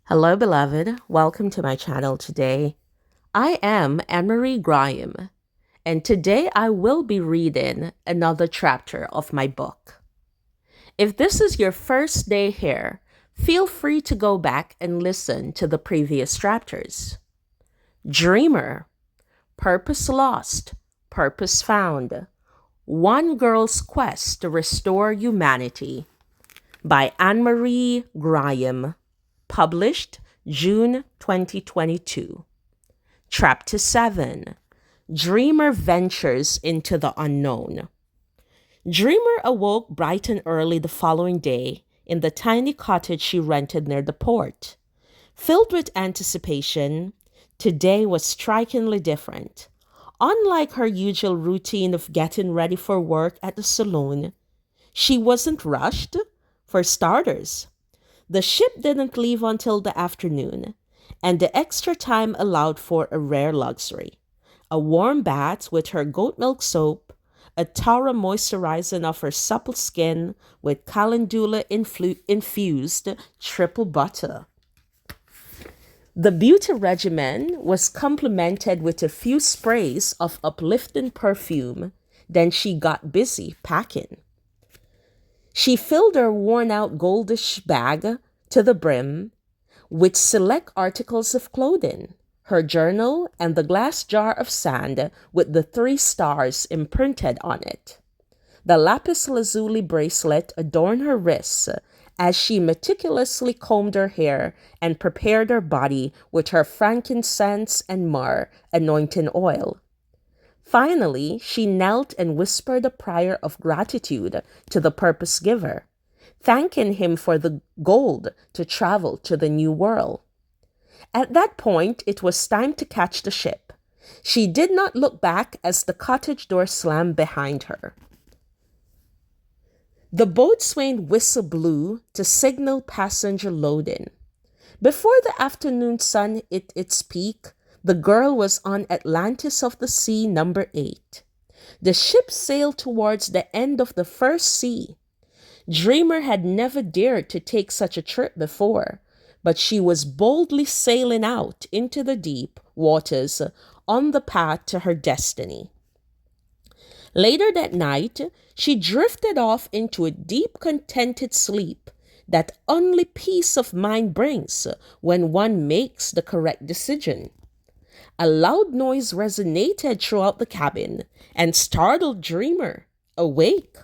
Hello, beloved. Welcome to my channel today. I am Anne-Marie Graham, and today I will be reading another chapter of my book. If this is your first day here, feel free to go back and listen to the previous chapters. Dreamer, Purpose Lost, Purpose Found, One Girl's Quest to Restore Humanity by Anne-Marie Graham. Published June 2022. Chapter 7. Dreamer Ventures into the Unknown. Dreamer awoke bright and early the following day in the tiny cottage she rented near the port. Filled with anticipation, today was strikingly different. Unlike her usual routine of getting ready for work at the saloon, she wasn't rushed, for starters. The ship didn't leave until the afternoon, and the extra time allowed for a rare luxury: a warm bath with her goat milk soap, a thorough moisturizing of her supple skin with calendula infused triple butter. The beauty regimen was complemented with a few sprays of uplifting perfume. Then she got busy packing. She filled her worn-out goldish bag to the brim with select articles of clothing, her journal, and the glass jar of sand with the 3 stars imprinted on it. The lapis lazuli bracelet adorned her wrists as she meticulously combed her hair and prepared her body with her frankincense and myrrh anointing oil. Finally, she knelt and whispered a prayer of gratitude to the purpose giver, thanking him for the gold to travel to the new world. At that point, it was time to catch the ship. She did not look back as the cottage door slammed behind her. The boatswain whistle blew to signal passenger loading. Before the afternoon sun hit its peak, the girl was on Atlantis of the Sea number 8. The ship sailed towards the end of the first sea. Dreamer had never dared to take such a trip before, but she was boldly sailing out into the deep waters on the path to her destiny. Later that night, she drifted off into a deep, contented sleep that only peace of mind brings when one makes the correct decision. A loud noise resonated throughout the cabin and startled Dreamer. Awake!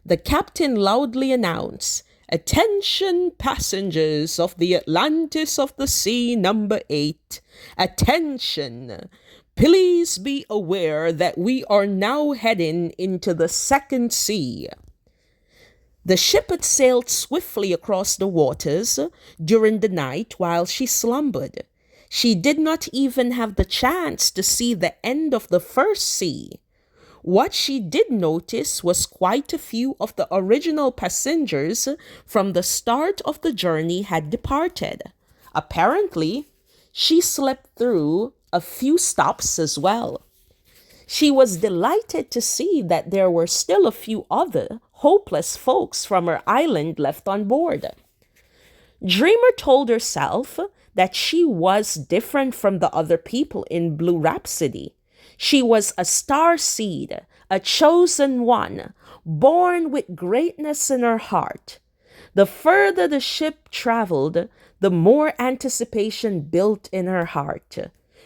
The captain loudly announced, "Attention passengers of the Atlantis of the Sea number 8. Attention! Please be aware that we are now heading into the second sea." The ship had sailed swiftly across the waters during the night while she slumbered. She did not even have the chance to see the end of the first sea. What she did notice was quite a few of the original passengers from the start of the journey had departed. Apparently, she slept through a few stops as well. She was delighted to see that there were still a few other hopeless folks from her island left on board. Dreamer told herself that she was different from the other people in Blue Rhapsody. She was a star seed, a chosen one, born with greatness in her heart. The further the ship traveled, the more anticipation built in her heart.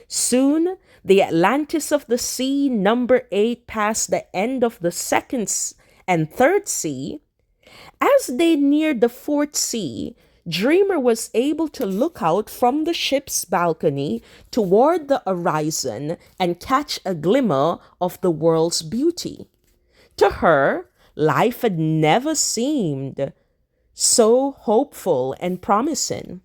Soon, the Atlantis of the Sea number 8 passed the end of the second and third sea. As they neared the fourth sea, Dreamer was able to look out from the ship's balcony toward the horizon and catch a glimmer of the world's beauty. To her, life had never seemed so hopeful and promising.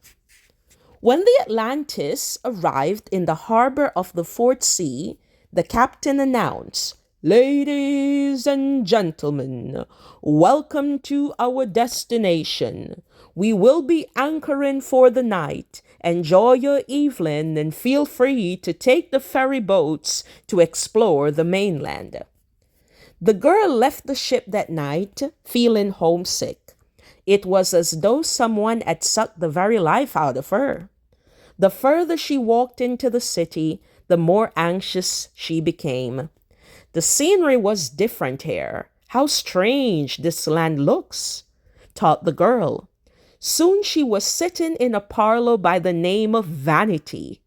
When the Atlantis arrived in the harbor of the fourth sea, the captain announced, "Ladies and gentlemen, welcome to our destination. We will be anchoring for the night. Enjoy your evening and feel free to take the ferry boats to explore the mainland." The girl left the ship that night feeling homesick. It was as though someone had sucked the very life out of her. The further she walked into the city, the more anxious she became. The scenery was different here. How strange this land looks, thought the girl. Soon she was sitting in a parlor by the name of Vanity.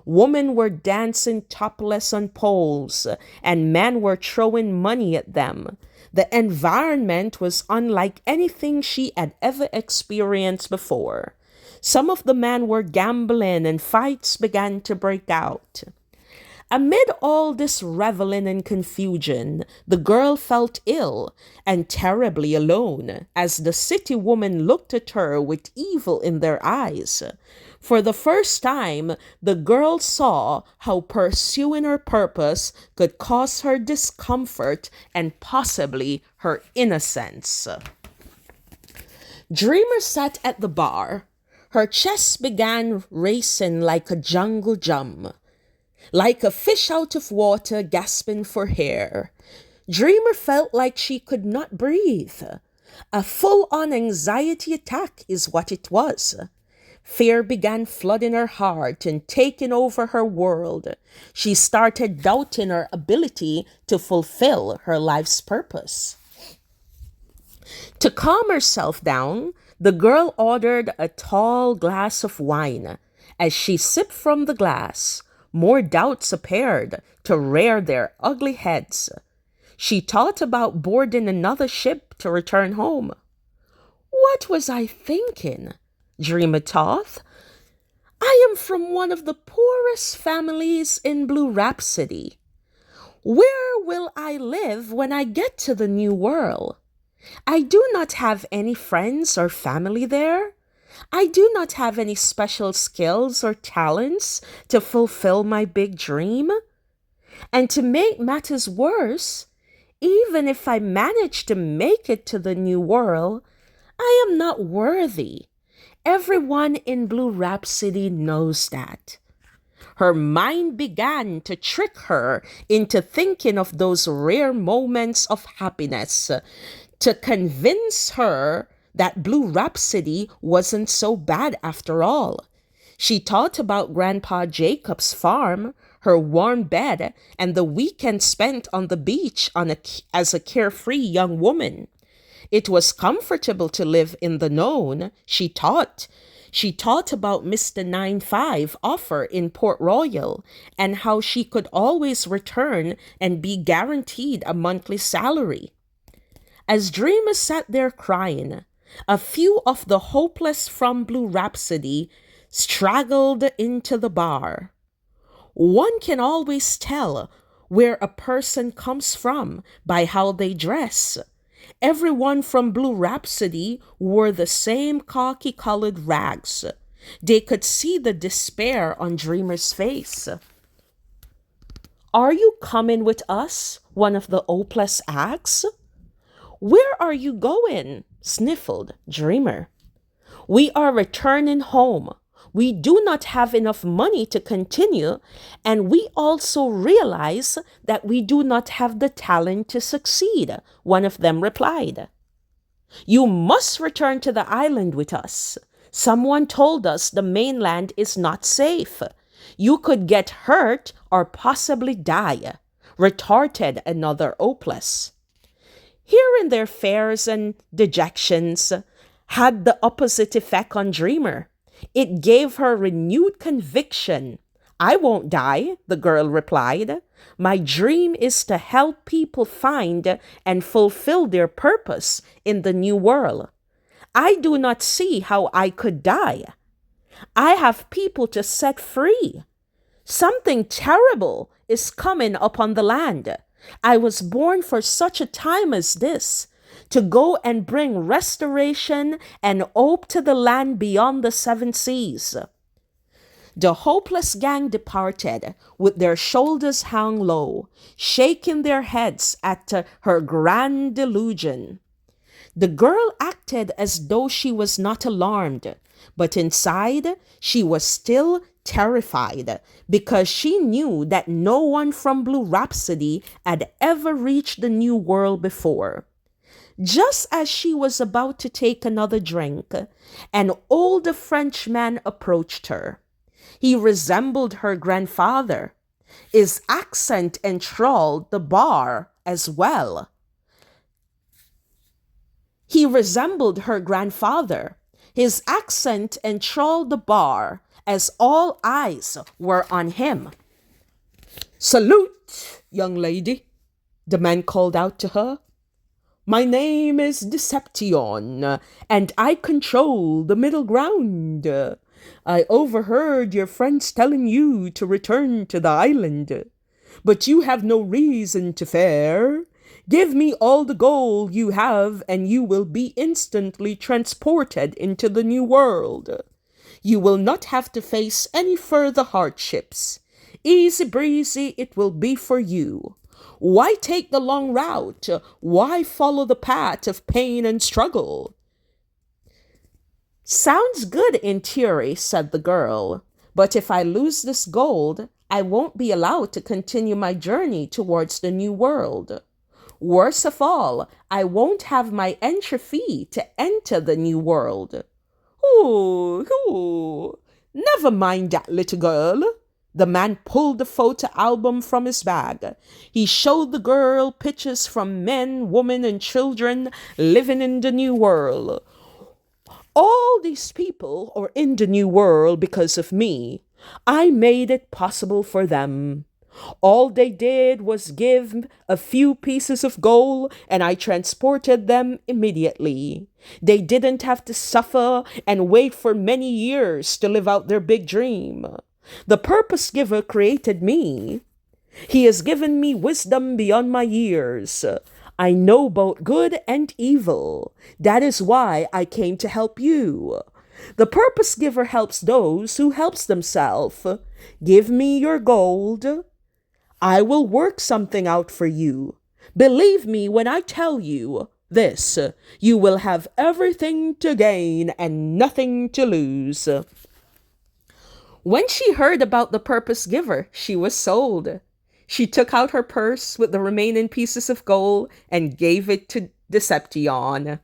Women were dancing topless on poles, and men were throwing money at them. The environment was unlike anything she had ever experienced before. Some of the men were gambling, and fights began to break out. Amid all this reveling and confusion, the girl felt ill and terribly alone as the city women looked at her with evil in their eyes. For the first time, the girl saw how pursuing her purpose could cause her discomfort and possibly her innocence. Dreamer sat at the bar. Her chest began racing like a jungle drum, like a fish out of water gasping for air. Dreamer felt like she could not breathe. A full-on anxiety attack is what it was. Fear began flooding her heart and taking over her world. She started doubting her ability to fulfill her life's purpose. To calm herself down, the girl ordered a tall glass of wine. As she sipped from the glass, more doubts appeared to rear their ugly heads. She thought about boarding another ship to return home. What was I thinking? Dreamer thought. I am from one of the poorest families in Blue Rhapsody. Where will I live when I get to the new world? I do not have any friends or family there. I do not have any special skills or talents to fulfill my big dream. And to make matters worse, even if I manage to make it to the new world, I am not worthy. Everyone in Blue Rhapsody knows that. Her mind began to trick her into thinking of those rare moments of happiness, to convince her that Blue Rhapsody wasn't so bad after all. She thought about Grandpa Jacob's farm, her warm bed, and the weekend spent on the beach as a carefree young woman. It was comfortable to live in the known, she thought. She thought about Mr. 9-5 offer in Port Royal and how she could always return and be guaranteed a monthly salary. As Dreamer sat there crying, a few of the hopeless from Blue Rhapsody straggled into the bar. One can always tell where a person comes from by how they dress. Everyone from Blue Rhapsody wore the same khaki-colored rags. They could see the despair on Dreamer's face. Are you coming with us? One of the hopeless asked. Where are you going? Sniffled Dreamer. We are returning home. We do not have enough money to continue, and we also realize that we do not have the talent to succeed, one of them replied. You must return to the island with us. Someone told us the mainland is not safe. You could get hurt or possibly die, retorted another hopeless. Hearing their fears and dejections had the opposite effect on Dreamer. It gave her renewed conviction. I won't die, the girl replied. My dream is to help people find and fulfill their purpose in the new world. I do not see how I could die. I have people to set free. Something terrible is coming upon the land. I was born for such a time as this, to go and bring restoration and hope to the land beyond the 7 seas. The hopeless gang departed with their shoulders hung low, shaking their heads at her grand delusion. The girl acted as though she was not alarmed, but inside she was still terrified because she knew that no one from Blue Rhapsody had ever reached the new world before. Just as she was about to take another drink, an older Frenchman approached her. He resembled her grandfather. His accent enthralled the bar as well. He resembled her grandfather. His accent enthralled the bar as all eyes were on him. "Salute, young lady," the man called out to her. "My name is Deception, and I control the middle ground. I overheard your friends telling you to return to the island, but you have no reason to fear. Give me all the gold you have, and you will be instantly transported into the new world. You will not have to face any further hardships. Easy breezy it will be for you. Why take the long route? Why follow the path of pain and struggle?" "Sounds good in theory," said the girl. "But if I lose this gold, I won't be allowed to continue my journey towards the new world. Worst of all, I won't have my entry fee to enter the new world." "Ooh, never mind that, little girl." The man pulled the photo album from his bag. He showed the girl pictures from men, women, and children living in the new world. "All these people are in the new world because of me. I made it possible for them. All they did was give a few pieces of gold, and I transported them immediately. They didn't have to suffer and wait for many years to live out their big dream. The purpose giver created me. He has given me wisdom beyond my years. I know both good and evil. That is why I came to help you. The purpose giver helps those who helps themselves. Give me your gold. I will work something out for you. Believe me when I tell you this, you will have everything to gain and nothing to lose." When she heard about the purpose giver, she was sold. She took out her purse with the remaining pieces of gold and gave it to Deception.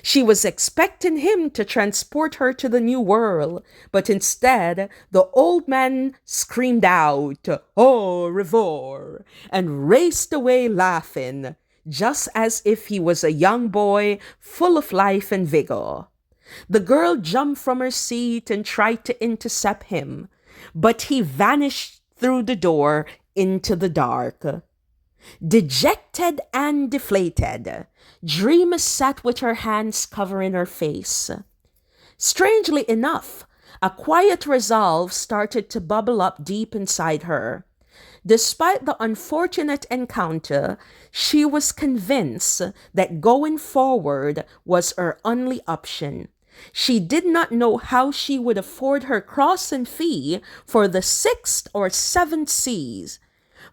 She was expecting him to transport her to the new world, but instead, the old man screamed out, "Au revoir," and raced away laughing, just as if he was a young boy full of life and vigor. The girl jumped from her seat and tried to intercept him, but he vanished through the door into the dark. Dejected and deflated, Dreamer sat with her hands covering her face. Strangely enough, a quiet resolve started to bubble up deep inside her. Despite the unfortunate encounter, she was convinced that going forward was her only option. She did not know how she would afford her crossing fee for the 6th or 7th seas,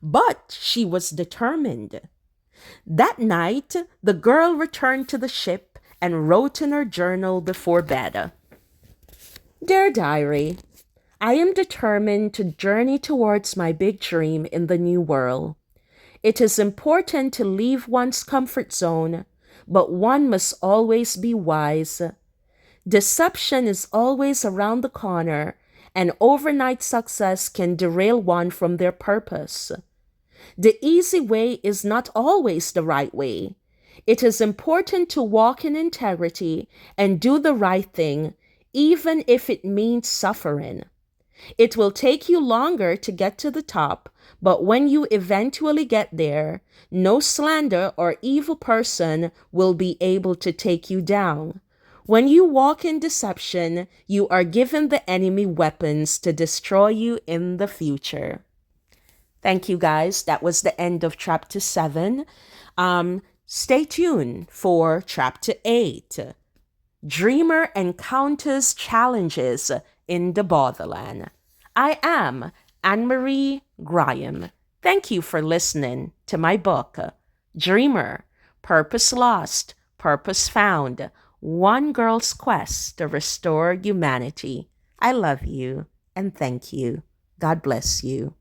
but she was determined. That night, the girl returned to the ship and wrote in her journal before bed, "Dear Diary, I am determined to journey towards my big dream in the new world. It is important to leave one's comfort zone, but one must always be wise. Deception is always around the corner, and overnight success can derail one from their purpose. The easy way is not always the right way. It is important to walk in integrity and do the right thing, even if it means suffering. It will take you longer to get to the top, but when you eventually get there, no slander or evil person will be able to take you down. When you walk in deception, you are given the enemy weapons to destroy you in the future." Thank you, guys. That was the end of chapter 7. Stay tuned for chapter 8. Dreamer encounters challenges in the borderland. I am Anne-Marie Graham. Thank you for listening to my book, Dreamer, Purpose Lost, Purpose Found, One Girl's Quest to Restore Humanity. I love you and thank you. God bless you.